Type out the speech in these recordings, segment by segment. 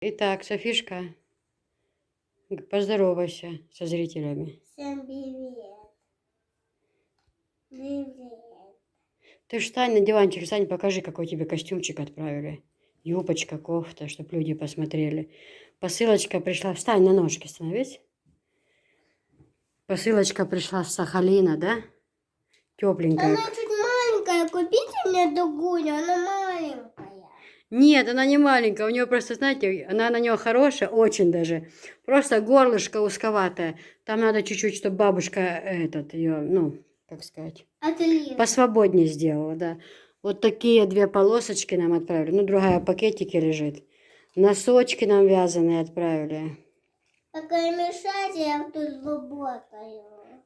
Итак, Софишка, поздоровайся со зрителями. Всем привет. Привет. Ты встань на диванчик, встань, покажи, какой тебе костюмчик отправили. Юбочка, кофта, чтобы люди посмотрели. Посылочка пришла. Встань на ножки, становись. Посылочка пришла с Сахалина, да? Тепленькая. Она чуть маленькая. Купите мне другую, она маленькая. Нет, она не маленькая. У нее просто, знаете, она на нее хорошая, очень даже. Просто горлышко узковатое. Там надо чуть-чуть, чтобы бабушка ее, ну, как сказать, Отлично. посвободнее сделала, да. Вот такие 2 полосочки нам отправили. Ну, другая в пакетике лежит. Носочки нам вязаные отправили. Только не мешайте, я тут работаю.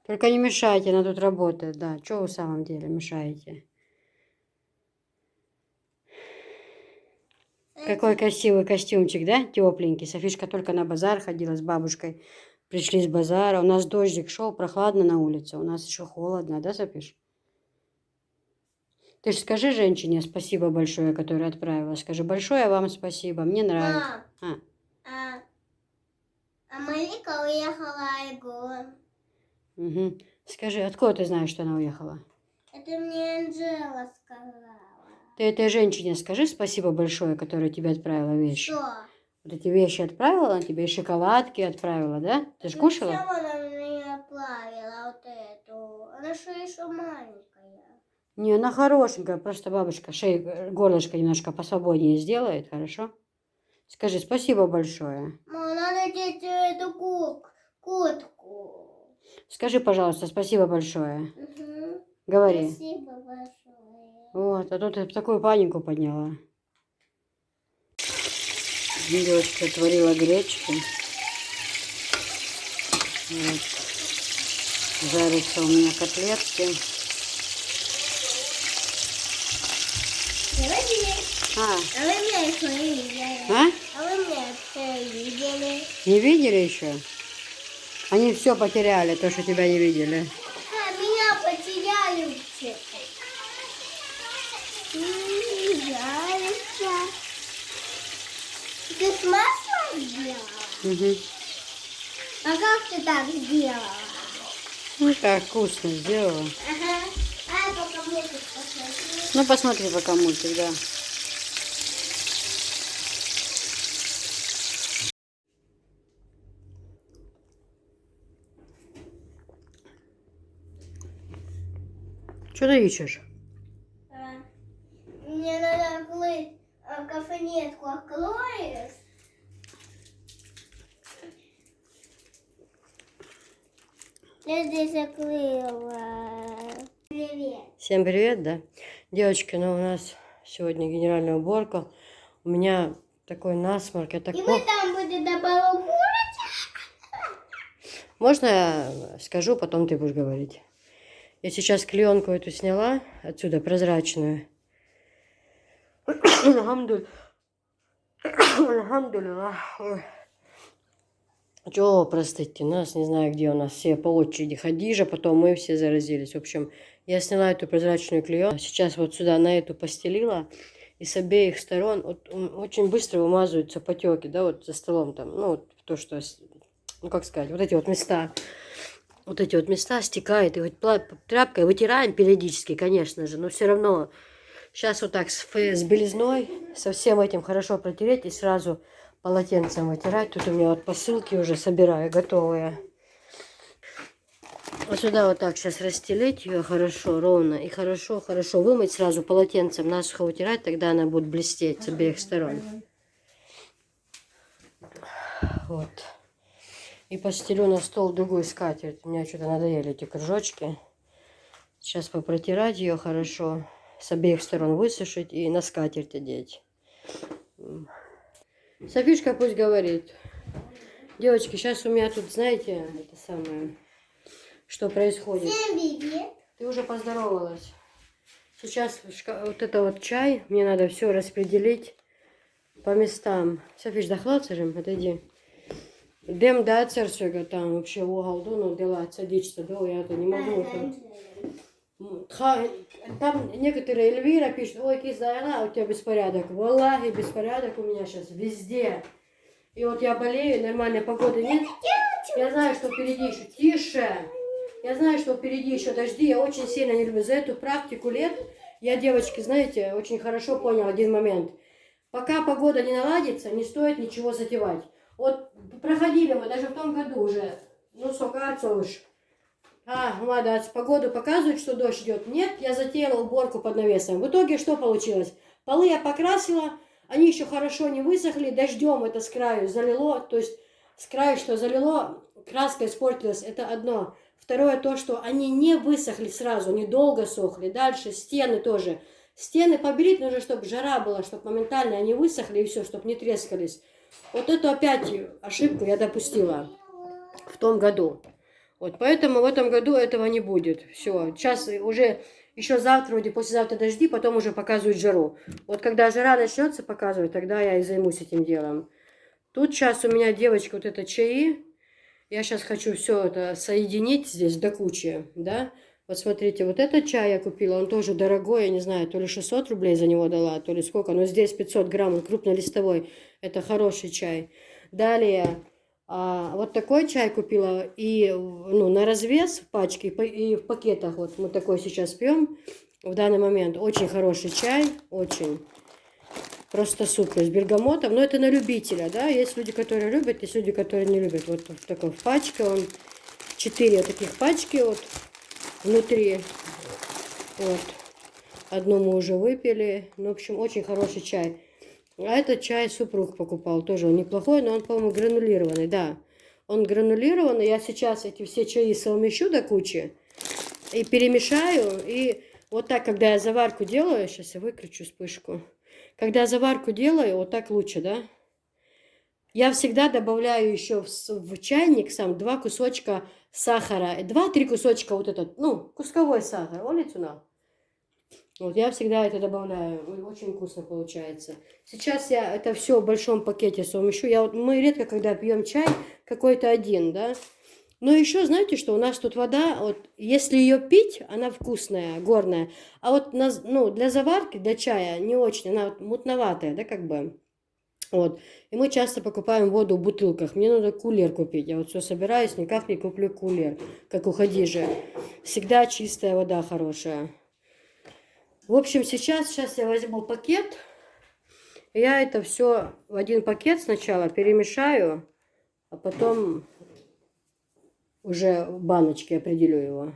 Только не мешайте, она тут работает, да. Чего вы в самом деле мешаете? Какой красивый костюмчик, да? Тепленький. Софишка только на базар ходила с бабушкой. Пришли с базара. У нас дождик шел, прохладно на улице. У нас еще холодно, да, Софиш? Ты же скажи женщине спасибо большое, которая отправила. Скажи, большое вам спасибо, мне нравится. Мам, а Малика уехала Айгон. Угу. Скажи, откуда ты знаешь, что она уехала? Это мне Анжела сказала. Ты этой женщине скажи спасибо большое, которая тебе отправила вещи. Что? Вот эти вещи отправила, она тебе и шоколадки отправила, да? Ты же кушала? Зачем она мне отправила вот эту? Она что еще маленькая. Не, она хорошенькая, просто бабушка горлышко немножко посвободнее сделает, хорошо? Скажи спасибо большое. Мам, надо деть эту куртку. Скажи, пожалуйста, спасибо большое. Угу. Говори. Спасибо большое. Вот, а тут я такую панику подняла. Девочка творила гречки. Вот. Жарятся у меня котлетки. А вы меня еще не видели. А? А вы меня еще видели. Не видели еще? Они все потеряли, то, что тебя не видели. А, меня потеряли вообще. Нравится. Ты с маслом сделала? Угу. А как ты так сделала? Ну как вкусно сделала. Ага. А я пока мультик посмотрю. Ну посмотри пока мультик, да. Что ты ищешь? Мне надо кафенетку откроешь. Я здесь открыла. Привет. Всем привет, да? Девочки, ну у нас сегодня генеральная уборка. У меня такой насморк. Я так И вы там будете добавить. Можно я скажу, потом ты будешь говорить? Я сейчас клеенку эту сняла отсюда, прозрачную. Алхамдулилlah. Чего, простите, нас, не знаю, где у нас все по очереди. Хадижа, потом мы все заразились. В общем, я сняла эту прозрачную клеенку. Сейчас вот сюда на эту постелила. И с обеих сторон вот, очень быстро вымазываются потеки, да, вот за столом там. Ну, вот то, что, ну, как сказать, вот эти вот места. Вот эти вот места стекают. И вот тряпкой вытираем периодически, конечно же. Но все равно сейчас вот так с белизной, со всем этим хорошо протереть и сразу полотенцем вытирать. Тут у меня вот посылки уже собираю, готовые. Вот сюда вот так сейчас расстелить ее хорошо, ровно. И хорошо вымыть сразу полотенцем, насухо вытирать. Тогда она будет блестеть с обеих сторон. Вот. И постелю на стол другую скатерть. У меня что-то надоели эти кружочки. Сейчас попротирать ее хорошо. С обеих сторон высушить и на скатерть одеть. Софишка пусть говорит. Девочки, сейчас у меня тут, знаете, это самое, что происходит. Всем привет. Ты уже поздоровалась. Сейчас вот это вот чай. Мне надо все распределить по местам. Софиш, дохлаться же, отойди. Дем да церсуга там вообще в угол, ну, дела садичься, да, я это не могу. Там некоторые Эльвира пишут, ой, Кизайла, у тебя беспорядок. Валлахи, беспорядок у меня сейчас везде. И вот я болею, нормальной погоды нет. Я знаю, что впереди еще... Тише! Я знаю, что впереди еще дожди. Я очень сильно не люблю. За эту практику лет я, девочки, знаете, очень хорошо понял один момент. Пока погода не наладится, не стоит ничего затевать. Вот проходили мы даже в том году уже. Ну, сколько уж. Молодец. Погоду показывают, что дождь идет. Нет, я затеяла уборку под навесом. В итоге что получилось? Полы я покрасила, они еще хорошо не высохли. Дождем это с краю залило. То есть с краю что залило, краска испортилась. Это одно. Второе то, что они не высохли сразу, они долго сохли. Дальше стены тоже. Стены побелить нужно, чтобы жара была, чтобы моментально они высохли и все, чтобы не трескались. Вот эту опять ошибку я допустила в том году. Вот поэтому в этом году этого не будет. Все, сейчас уже еще завтра, вроде послезавтра дожди, потом уже показывают жару. Вот когда жара начнется показывать, тогда я и займусь этим делом. Тут сейчас у меня, девочка, вот это чаи. Я сейчас хочу все это соединить здесь до кучи, да. Вот смотрите, вот этот чай я купила, он тоже дорогой, я не знаю, то ли 600 рублей за него дала, то ли сколько, но здесь 500 грамм, он крупнолистовой, это хороший чай. Далее, вот такой чай купила, и ну, на развес в пачке, и в пакетах, вот мы такой сейчас пьем в данный момент. Очень хороший чай, очень. Просто супер, с бергомотом. Но это на любителя, да. Есть люди, которые любят, есть люди, которые не любят. Вот в такой пачке, он 4 вот таких пачки вот внутри. Вот. Одну мы уже выпили. Ну, в общем, очень хороший чай. А этот чай супруг покупал. Тоже он неплохой, но он, по-моему, гранулированный, да. Он гранулированный. Я сейчас эти все чаи совмещу до кучи. И перемешаю. И вот так, когда я заварку делаю, сейчас я выключу вспышку. Когда я заварку делаю, вот так лучше, да? Я всегда добавляю еще в чайник сам 2 кусочка сахара. 2-3 кусочка вот этот, ну, кусковой сахар. Вот я всегда это добавляю. Очень вкусно получается. Сейчас я это все в большом пакете совмещу. Мы редко, когда пьем чай, какой-то один, да? Но еще знаете, что у нас тут вода, вот если ее пить, она вкусная, горная. А вот ну, для заварки, для чая не очень, она вот мутноватая, да, как бы. Вот. И мы часто покупаем воду в бутылках. Мне надо кулер купить. Я вот все собираюсь, никак не куплю кулер, как у Хадижи. Всегда чистая вода хорошая. В общем, сейчас я возьму пакет. Я это все в один пакет сначала перемешаю, а потом уже в баночке определю его.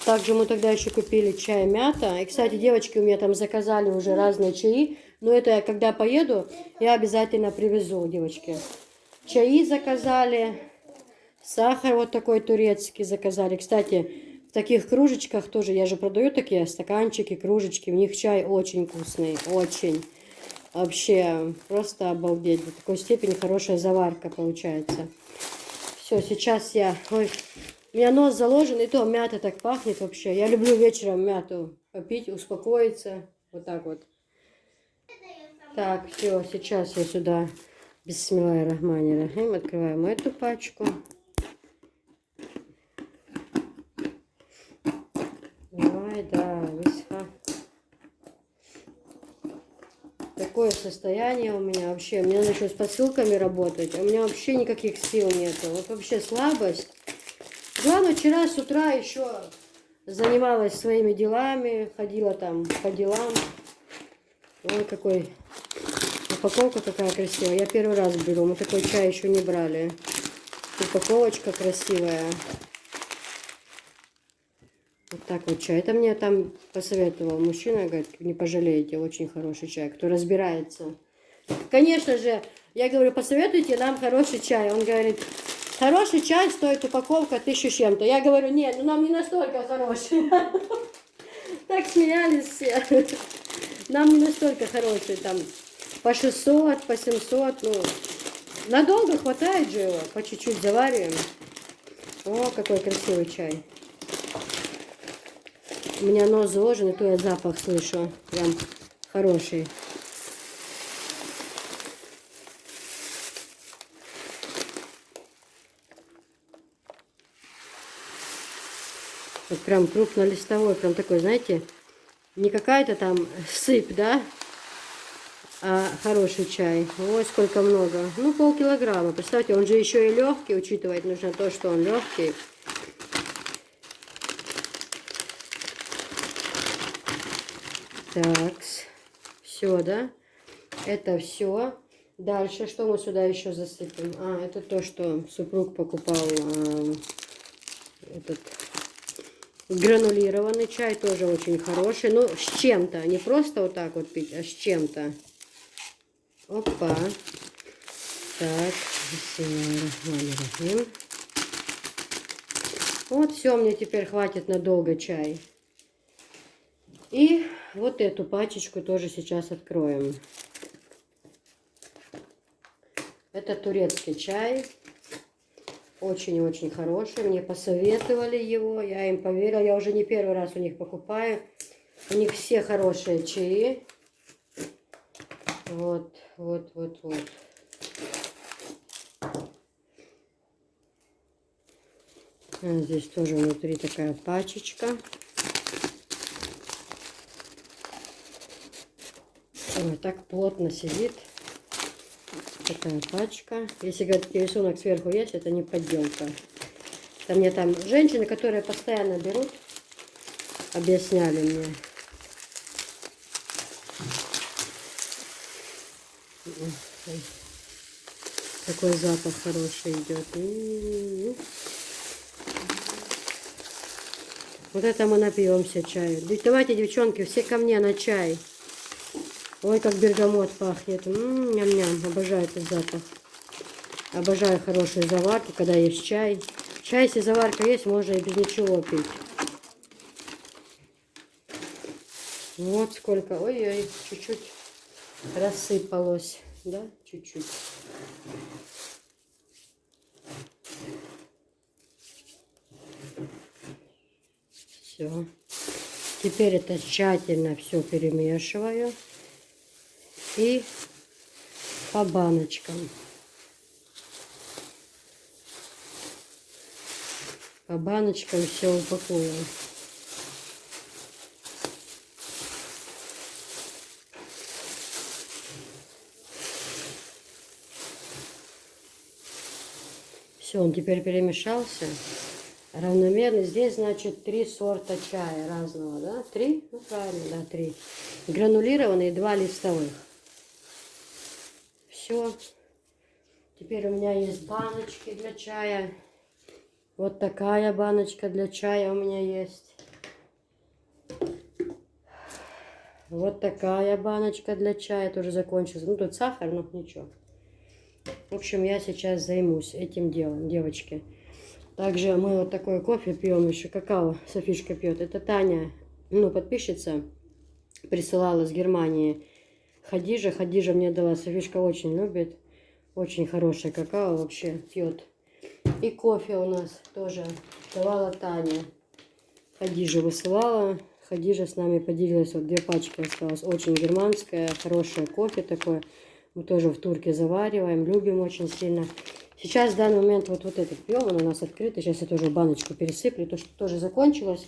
Также мы тогда еще купили чай мята. И, кстати, девочки у меня там заказали уже разные чаи. Но это я когда поеду, я обязательно привезу, девочки. Чаи заказали. Сахар вот такой турецкий заказали. Кстати, в таких кружечках тоже, я же продаю такие стаканчики, кружечки. В них чай очень вкусный, очень. Вообще, просто обалдеть. До такой степени хорошая заварка получается. Все, сейчас я... Ой, у меня нос заложен, и то мята так пахнет вообще. Я люблю вечером мяту попить, успокоиться. Вот так вот. Так, все, сейчас я сюда бисмиллахир-рахманир-рахим открываем эту пачку. Давай, да, висха. Такое состояние у меня вообще. Мне надо еще с посылками работать. А у меня вообще никаких сил нету. Вот вообще слабость. Главное, вчера с утра еще занималась своими делами. Ходила там по делам. Ой, какой упаковка какая красивая. Я первый раз беру. Мы такой чай еще не брали. Упаковочка красивая. Вот так вот чай. Это мне там посоветовал мужчина. Говорит, не пожалеете. Очень хороший чай. Кто разбирается. Конечно же, я говорю, посоветуйте нам хороший чай. Он говорит, хороший чай стоит упаковка 1000 с чем-то. Я говорю, нет, ну нам не настолько хороший. Так смеялись все. Нам не настолько хороший. Там по 600, по 700. Ну, надолго хватает же его. По чуть-чуть завариваем. О, какой красивый чай. У меня нос заложен, и то я запах слышу. Прям хороший. Вот прям крупнолистовой, прям такой, знаете, не какая-то там сыпь, да? А хороший чай. Ой, сколько много. Ну, полкилограмма. Представьте, он же еще и легкий, учитывать нужно то, что он легкий. Так, все, да? Это все. Дальше, что мы сюда еще засыпем? А, это то, что супруг покупал. Этот гранулированный чай, тоже очень хороший. Ну, с чем-то. Не просто вот так вот пить, а с чем-то. Опа. Так. Вот все, мне теперь хватит надолго чай. И вот эту пачечку тоже сейчас откроем. Это турецкий чай. Очень-очень хороший. Мне посоветовали его. Я им поверила. Я уже не первый раз у них покупаю. У них все хорошие чаи. Вот. Здесь тоже внутри такая пачечка. Ой, так плотно сидит. Такая пачка. Если говорить, рисунок сверху есть, это не подделка. Это мне там женщины, которые постоянно берут, объясняли мне. Такой запах хороший идет. Вот это мы напьемся чаю. Давайте, девчонки, все ко мне на чай. Ой, как бергамот пахнет. Ням-ням. Обожаю этот запах. Обожаю хорошие заварки, когда есть чай. Чай, если заварка есть, можно и без ничего пить. Вот сколько. Ой-ой, чуть-чуть рассыпалось. Да, чуть-чуть. Все. Теперь это тщательно все перемешиваю. И по баночкам. По баночкам все упакую. Все, он теперь перемешался. Равномерно. Здесь, значит, 3 сорта чая разного, да? 3? Ну, правильно, да, 3. Гранулированные, 2 листовых. Все. Теперь у меня есть баночки для чая. Вот такая баночка для чая у меня есть. Вот такая баночка для чая тоже закончилась. Ну, тут сахар, но ничего. В общем, я сейчас займусь этим делом, девочки. Также мы вот такой кофе пьем, еще какао Софишка пьет. Это Таня, ну, подписчица, присылала с Германии. Хадижа мне дала. Софишка очень любит. Очень хорошее какао вообще пьет. И кофе у нас тоже давала Таня. Хадижа высылала. Хадижа с нами поделилась. Вот 2 пачки осталось. Очень германское, хорошее кофе такое. Мы тоже в турке завариваем. Любим очень сильно. Сейчас в данный момент вот этот пьем. Он у нас открытый. Сейчас я тоже баночку пересыплю. То, что тоже закончилось.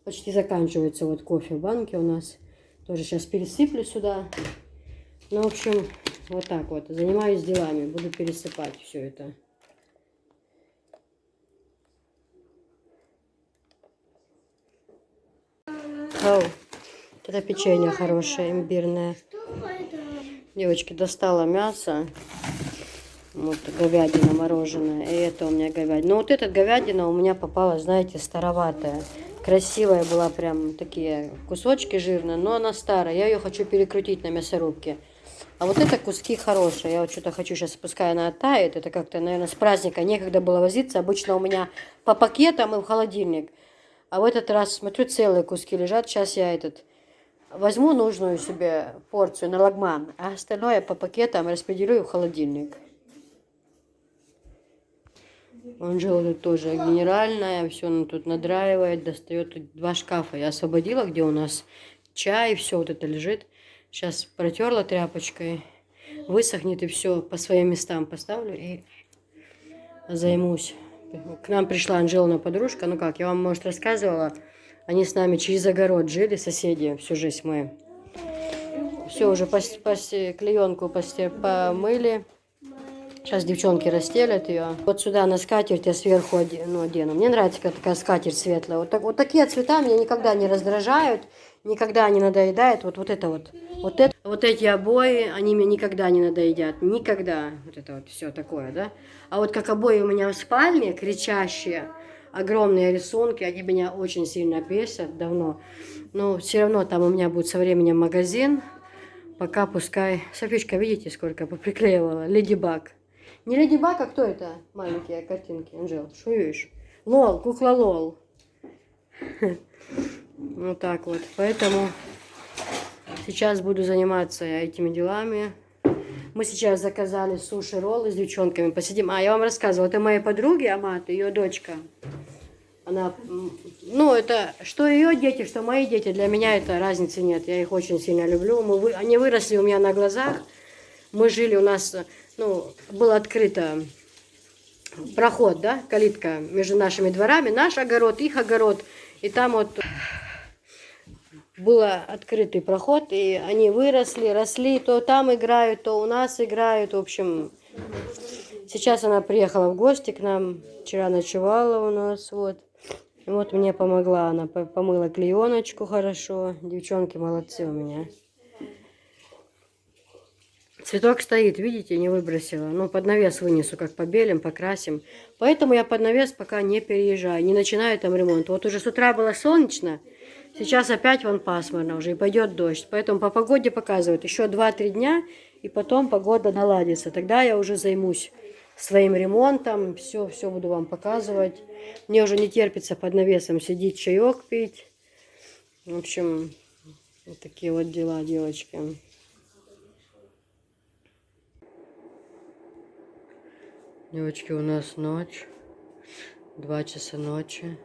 Почти заканчивается вот кофе в банке у нас. Тоже сейчас пересыплю сюда. Ну, в общем, вот так вот. Занимаюсь делами. Буду пересыпать все это. Ау, это печенье хорошее, имбирное. Девочки, достала мясо. Вот говядина мороженая. И это у меня говядина. Но вот эта говядина у меня попалась, знаете, староватая. Красивая была, прям такие кусочки жирные, но она старая. Я ее хочу перекрутить на мясорубке. А вот это куски хорошие. Я вот что-то хочу сейчас, пускай она оттает. Это как-то, наверное, с праздника некогда было возиться. Обычно у меня по пакетам и в холодильник. А в этот раз, смотрю, целые куски лежат. Сейчас я возьму нужную себе порцию на лагман, а остальное по пакетам распределю в холодильник. Анжела тут тоже генеральная, все тут надраивает, достает тут 2 шкафа. Я освободила, где у нас чай, все вот это лежит. Сейчас протерла тряпочкой, высохнет и все по своим местам поставлю и займусь. К нам пришла Анжелина подружка, ну как, я вам, может, рассказывала, они с нами через огород жили, соседи, всю жизнь мы. Все, уже клеенку помыли. Сейчас девчонки расстелят ее. Вот сюда на скатерть я сверху одену. Мне нравится такая скатерть светлая. Вот такие цвета меня никогда не раздражают, никогда не надоедают. Вот это вот. Вот эти обои, они мне никогда не надоедят. Никогда. Вот это вот все такое, да? А вот как обои у меня в спальне, кричащие, огромные рисунки, они меня очень сильно бесят давно. Но все равно там у меня будет со временем магазин. Пока пускай... Софичка, видите, сколько поприклеивала? Леди Баг. Не Леди Баг, а кто это? Маленькие картинки. Анжел, что видишь? Лол, кукла Лол. Вот так вот. Поэтому сейчас буду заниматься этими делами. Мы сейчас заказали суши-роллы с девчонками. Посидим. Я вам рассказывала. Это моей подруги Амат, ее дочка. Она, ну, это, что ее дети, что мои дети, для меня это разницы нет. Я их очень сильно люблю. Они выросли у меня на глазах. Мы жили, у нас, ну, был открыто проход, да, калитка между нашими дворами. Наш огород, их огород. И там вот был открытый проход, и они выросли, росли. То там играют, то у нас играют. В общем, сейчас она приехала в гости к нам. Вчера ночевала у нас, вот. И вот мне помогла, она помыла клееночку хорошо. Девчонки молодцы у меня. Цветок стоит, видите, не выбросила. Ну, под навес вынесу, как побелим, покрасим. Поэтому я под навес пока не переезжаю, не начинаю там ремонт. Вот уже с утра было солнечно, сейчас опять вон пасмурно уже, и пойдет дождь. Поэтому по погоде показывают еще 2-3 дня, и потом погода наладится. Тогда я уже займусь своим ремонтом, все буду вам показывать. Мне уже не терпится под навесом сидеть, чаек пить. В общем, вот такие вот дела, девочки. Девочки, у нас ночь, 2 часа ночи.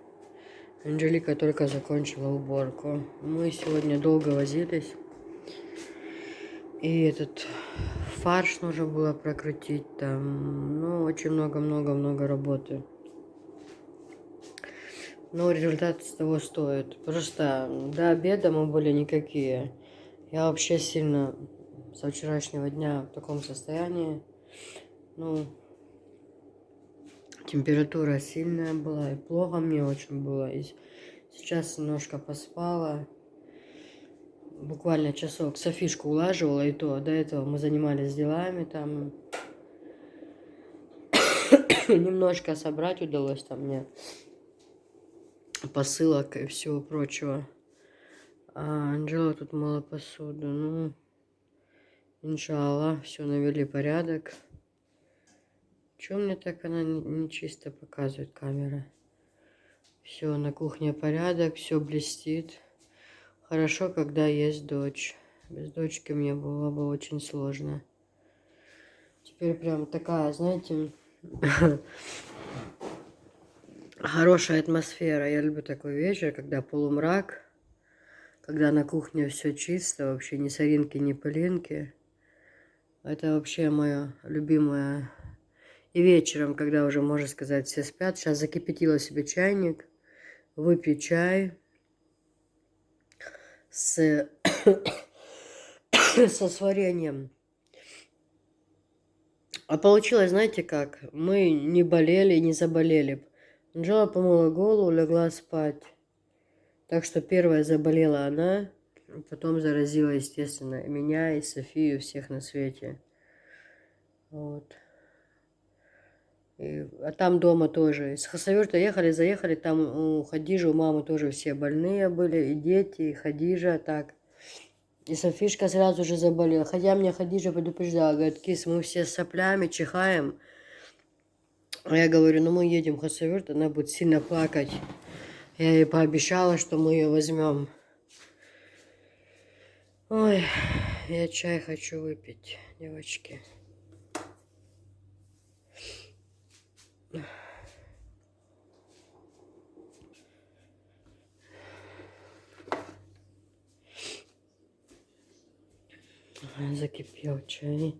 Анжелика только закончила уборку. Мы сегодня долго возились. И этот фарш нужно было прокрутить там. Ну, очень много работы. Но результат с того стоит. Просто до обеда мы были никакие. Я вообще сильно со вчерашнего дня в таком состоянии. Ну, температура сильная была, и плохо мне очень было. И сейчас немножко поспала. Буквально часок Софишку улаживала, и то до этого мы занимались делами там. Немножко собрать удалось там мне посылок и всего прочего. А Анжела тут мыла посуду. Ну, иншаллах, все навели порядок. Чего мне так она не чисто показывает камера? Все, на кухне порядок, все блестит. Хорошо, когда есть дочь. Без дочки мне было бы очень сложно. Теперь прям такая, знаете, хорошая атмосфера. Я люблю такой вечер, когда полумрак, когда на кухне все чисто, вообще ни соринки, ни пылинки. Это вообще мое любимое. И вечером, когда уже, можно сказать, все спят, сейчас закипятила себе чайник, выпью чай со сварением. А получилось, знаете как? Мы не болели, не заболели. Анжела помыла голову, легла спать. Так что первая заболела она, потом заразила, естественно, меня, и Софию, всех на свете. Вот. А там дома тоже. С Хасавюрта заехали, там у Хадижи, у мамы тоже все больные были, и дети, и Хадижа, так. И Софишка сразу же заболела. Хотя меня Хадижа предупреждала, говорит, кис, мы все с соплями, чихаем. А я говорю, ну мы едем в Хасавюрт, она будет сильно плакать. Я ей пообещала, что мы ее возьмем. Ой, я чай хочу выпить, девочки. Закипел чай.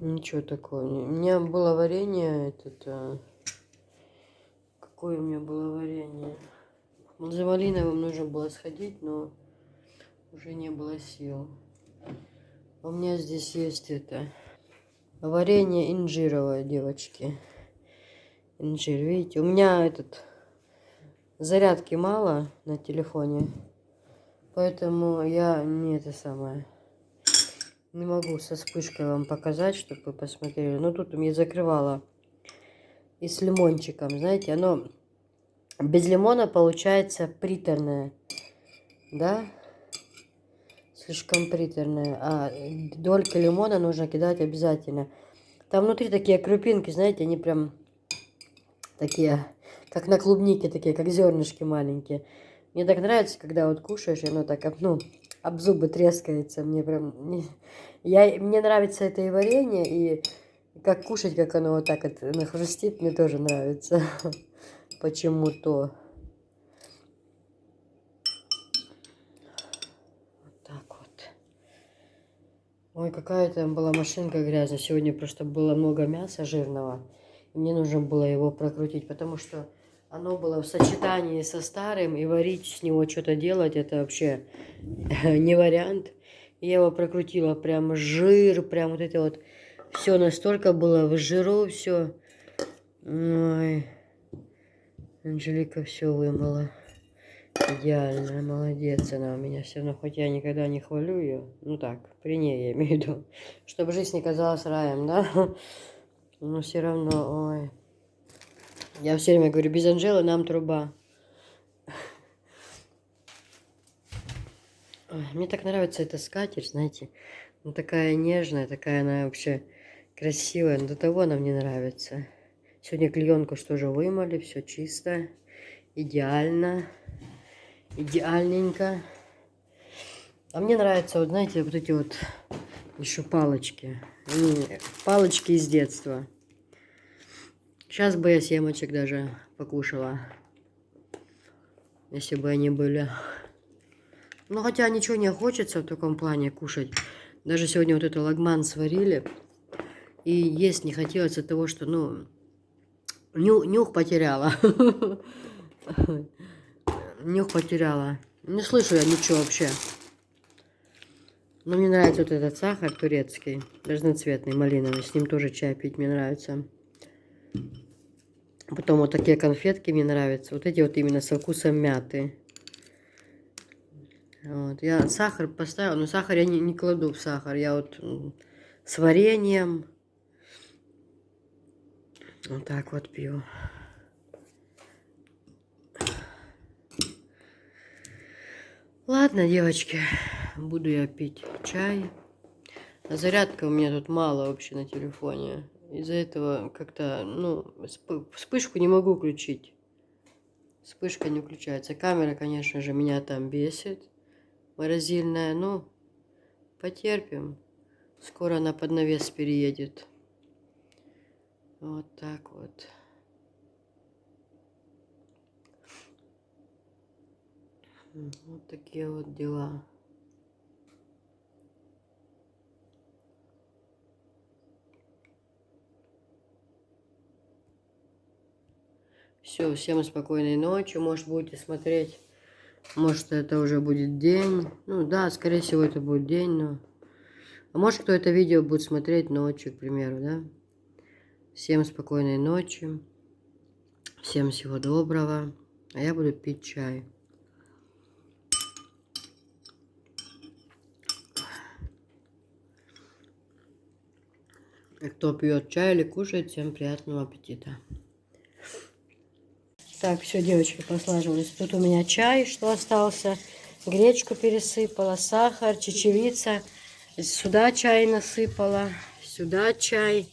Ничего такого. У меня было варенье, какое у меня было варенье. За малиновым нужно было сходить, но уже не было сил. У меня здесь есть это варенье инжировое, девочки. Инжир, видите, у меня зарядки мало на телефоне, поэтому я не не могу со вспышкой вам показать, чтобы вы посмотрели. Ну тут у меня закрывала и с лимончиком, знаете, оно без лимона получается приторное, да? Слишком приторное. А долька лимона нужно кидать обязательно. Там внутри такие крупинки, знаете, они прям такие, как на клубнике, такие, как зернышки маленькие. Мне так нравится, когда вот кушаешь, и оно так, ну, об зубы трескается. Мне прям... Мне нравится это и варенье, и как кушать, как оно вот так вот нахрустит, мне тоже нравится. Почему-то. Вот так вот. Ой, какая там была машинка грязная. Сегодня просто было много мяса жирного. И мне нужно было его прокрутить, потому что оно было в сочетании со старым, и варить с него что-то делать, это вообще не вариант. Я его прокрутила, прям жир, прям вот это вот. Все настолько было в жиру, все. Ой, Анжелика все вымыла. Идеально, молодец она у меня. Все равно, хоть я никогда не хвалю ее. Ну так, при ней я имею в виду. Чтобы жизнь не казалась раем, да? Но все равно, ой. Я все время говорю, без Анжелы нам труба. Ой, мне так нравится эта скатерть, знаете. Ну, такая нежная, такая она вообще красивая. Но до того она мне нравится. Сегодня клеенку что же вымыли, все чисто, идеально, идеальненько. А мне нравятся, вот знаете, вот эти вот еще палочки. Палочки из детства. Сейчас бы я семечек даже покушала, если бы они были. Ну, хотя ничего не хочется в таком плане кушать. Даже сегодня вот это лагман сварили. И есть не хотелось от того, что, ну, нюх потеряла. Нюх потеряла. Не слышу я ничего вообще. Но мне нравится вот этот сахар турецкий, разноцветный, малиновый. С ним тоже чай пить мне нравится. Потом вот такие конфетки мне нравятся. Вот эти вот именно со вкусом мяты. Вот. Я сахар поставила, но сахар я не кладу в сахар. Я вот с вареньем. Вот так вот пью. Ладно, девочки, буду я пить чай. А зарядка у меня тут мало вообще на телефоне. Из-за этого как-то, ну, вспышку не могу включить. Вспышка не включается. Камера, конечно же, меня там бесит. Морозильная, ну, потерпим. Скоро она под навес переедет. Вот так вот. Вот такие вот дела. Все, всем спокойной ночи. Может, будете смотреть. Может, это уже будет день. Ну да, скорее всего, это будет день, но... А может, кто это видео будет смотреть ночью, к примеру, да? Всем спокойной ночи. Всем всего доброго. А я буду пить чай. И кто пьет чай или кушает, всем приятного аппетита. Так, все, девочки, послаживались. Тут у меня чай, что остался. Гречку пересыпала, сахар, чечевица. Сюда чай насыпала, сюда чай.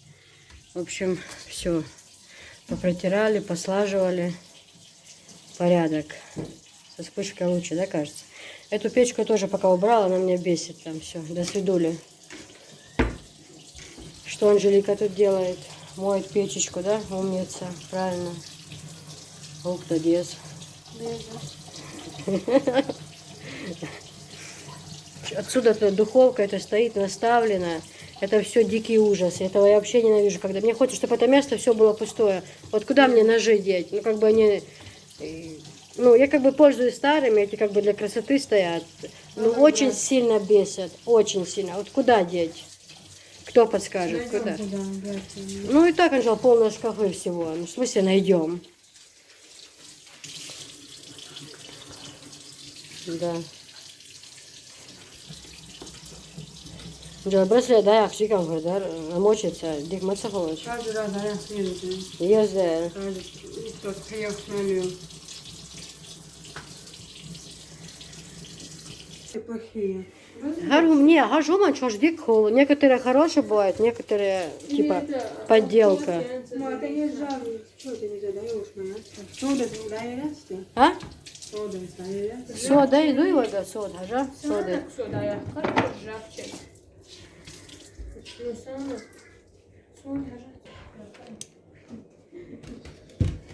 В общем, все. Попротирали, послаживали. Порядок. Со вспышкой лучше, да, кажется? Эту печку я тоже пока убрала, она меня бесит там все. До свидули. Что Анжелика тут делает? Моет печечку, да? Умница. Правильно. Молодец. Отсюда-то духовка это стоит наставлена. Это все дикий ужас. Этого я вообще ненавижу. Когда мне хочется, чтобы это место все было пустое. Вот куда мне ножи деть? Ну, как бы они... Ну, я как бы пользуюсь старыми, эти как бы для красоты стоят. Ну, очень сильно бесят. Очень сильно. Вот куда деть? Кто подскажет? Куда? Ну, и так, Анжела, полные шкафы всего. Ну, в смысле, найдем. Да. Да, браслет, да, yakışıkan kadar намочится, dik maça холодно. Каждый раз заряд следует. Yazdı. Тот приехал. И плохие. Не, гажума, чё ж дик холодно. Некоторые хорошие бывают, некоторые типа подделка. Ну, это не жалуюсь. Что ты не задаешь мне? Сода не даешь? А? Сода не даешь? Сода, иду его да, сода, жа, сода. Soda yapar, yapacak. Sonra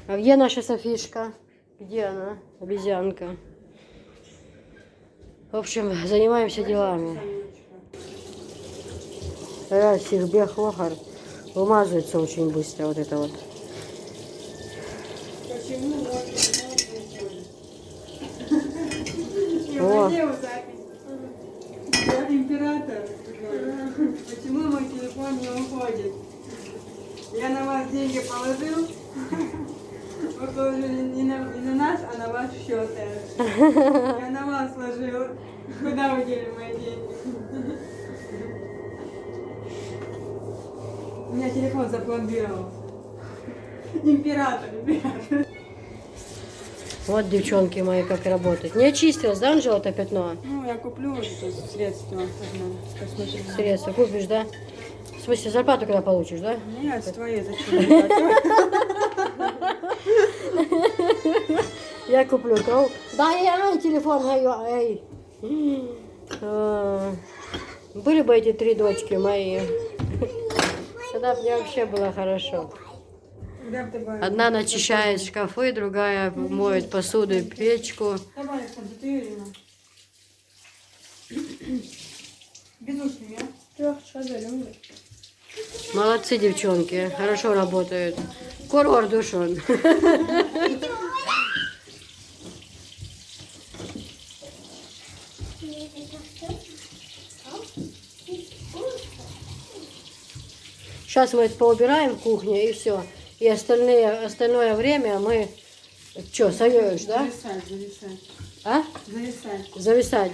А где наша Софишка? Где она? Обезьянка. В общем, занимаемся делами. Раз, их хлохар вымазывается очень быстро, вот это вот. Почему О. вот? Я император. Почему мой телефон не уходит? Я на вас деньги положил. Вы положили не на нас, а на ваш счет. Я на вас сложил. Куда вы дели мои деньги? У меня телефон запломбировал. Император. Вот, девчонки мои, как работать. Не очистилось, да, Анжела, это пятно? Ну, я куплю это средство. Посмотрим. Средства купишь, да? В смысле, зарплату когда получишь, да? Нет, твои зачем? Я куплю то. Да, я телефон мою, эй. Были бы эти 3 дочки мои. Тогда бы мне вообще было хорошо. Одна начищает шкафы, другая моет посуду и печку. Давай, Александр, ты Ирина. Безушными, а? Yok, çözelim de. Молодцы, девчонки, хорошо работают. Курор душон. Сейчас мы это поубираем в кухне и все. И остальное время мы... Что, совешь, да? Зависать. А? Зависать. Зависать.